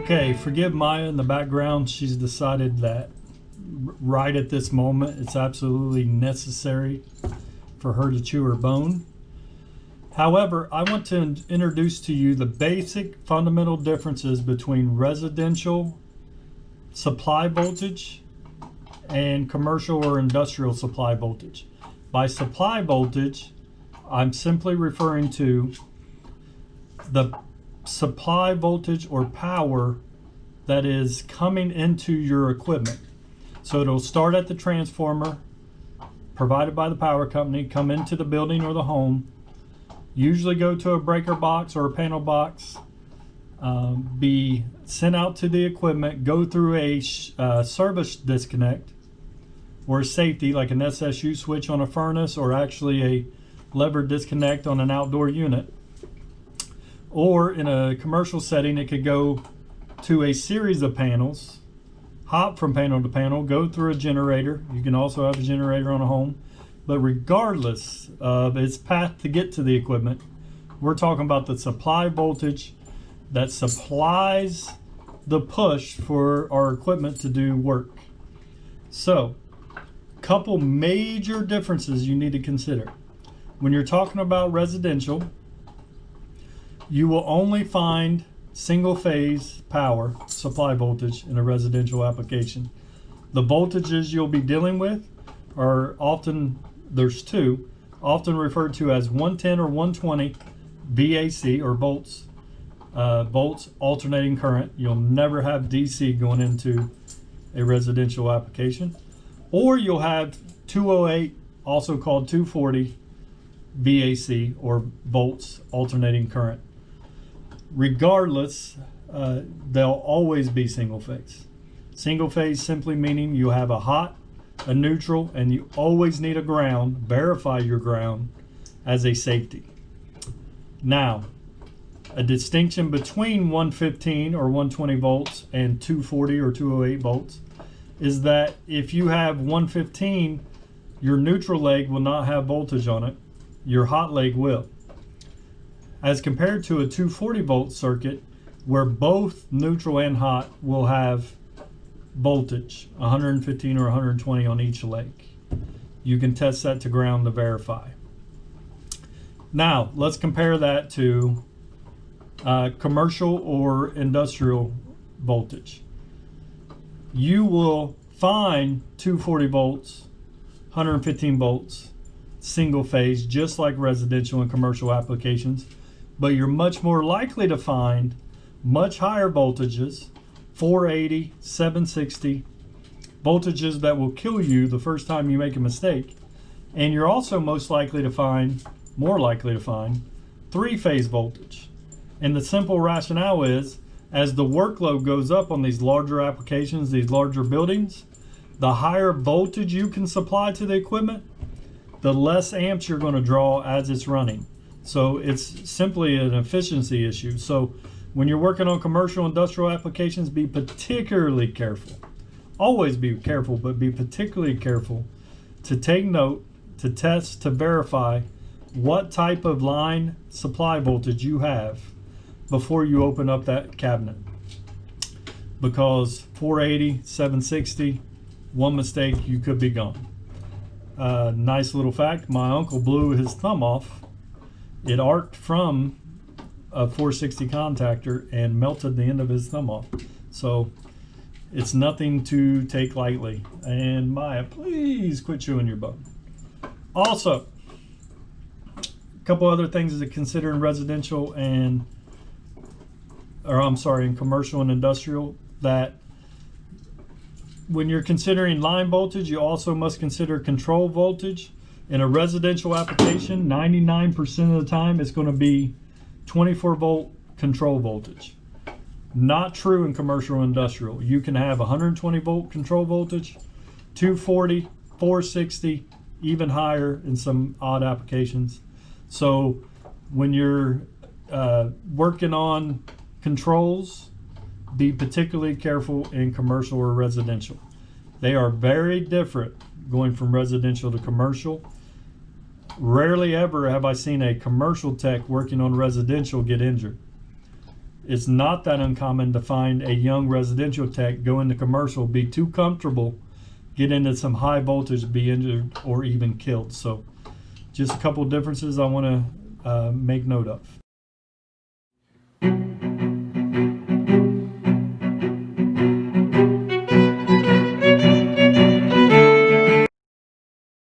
Okay, forgive Maya in the background. She's decided that right at this moment it's absolutely necessary for her to chew her bone. However, I want to introduce to you the basic fundamental differences between residential supply voltage and commercial or industrial supply voltage. By supply voltage, I'm simply referring to the supply voltage or power that is coming into your equipment. So it'll start at the transformer provided by the power company, come into the building or the home, usually go to a breaker box or a panel box, be sent out to the equipment, go through a service disconnect or a safety like an SSU switch on a furnace, or actually a lever disconnect on an outdoor unit. Or in a commercial setting, it could go to a series of panels, hop from panel to panel, go through a generator. You can also have a generator on a home. But regardless of its path to get to the equipment, we're talking about the supply voltage that supplies the push for our equipment to do work. So, couple major differences you need to consider. When you're talking about residential, you will only find single phase power supply voltage in a residential application. The voltages you'll be dealing with are often, there's two, often referred to as 110 or 120 VAC or volts, volts alternating current. You'll never have DC going into a residential application. Or you'll have 208, also called 240 VAC or volts alternating current. Regardless, they'll always be single phase. Single phase simply meaning you have a hot, a neutral, and you always need a ground. Verify your ground as a safety. Now, a distinction between 115 or 120 volts and 240 or 208 volts is that if you have 115, your neutral leg will not have voltage on it. Your hot leg will. As compared to a 240 volt circuit where both neutral and hot will have voltage, 115 or 120 on each leg. You can test that to ground to verify. Now, let's compare that to commercial or industrial voltage. You will find 240 volts, 115 volts, single phase, just like residential and commercial applications, but you're much more likely to find much higher voltages, 480, 760, voltages that will kill you the first time you make a mistake. And you're also most likely to find, more likely to find, three-phase voltage. And the simple rationale is, as the workload goes up on these larger applications, these larger buildings, the higher voltage you can supply to the equipment, the less amps you're going to draw as it's running. So it's simply an efficiency issue. So when you're working on commercial industrial applications, be particularly careful. Always be careful, but be particularly careful to take note, to test, to verify what type of line supply voltage you have before you open up that cabinet. Because 480, 760, one mistake, you could be gone. Nice little fact, my uncle blew his thumb off. It arced from a 460 contactor and melted the end of his thumb off. So it's nothing to take lightly. And Maya, please quit chewing your bone. Also, a couple other things to consider in residential and, in commercial and industrial, that when you're considering line voltage, you also must consider control voltage. In a residential application, 99% of the time it's going to be 24 volt control voltage. Not true in commercial and industrial. You can have 120 volt control voltage, 240, 460, even higher in some odd applications. So when you're working on controls, be particularly careful in commercial or residential. They are very different going from residential to commercial. Rarely ever have I seen a commercial tech working on residential get injured. it's not that uncommon to find a young residential tech go into commercial, be too comfortable, get into some high voltage, be injured or even killed. So just a couple differences I want to make note of.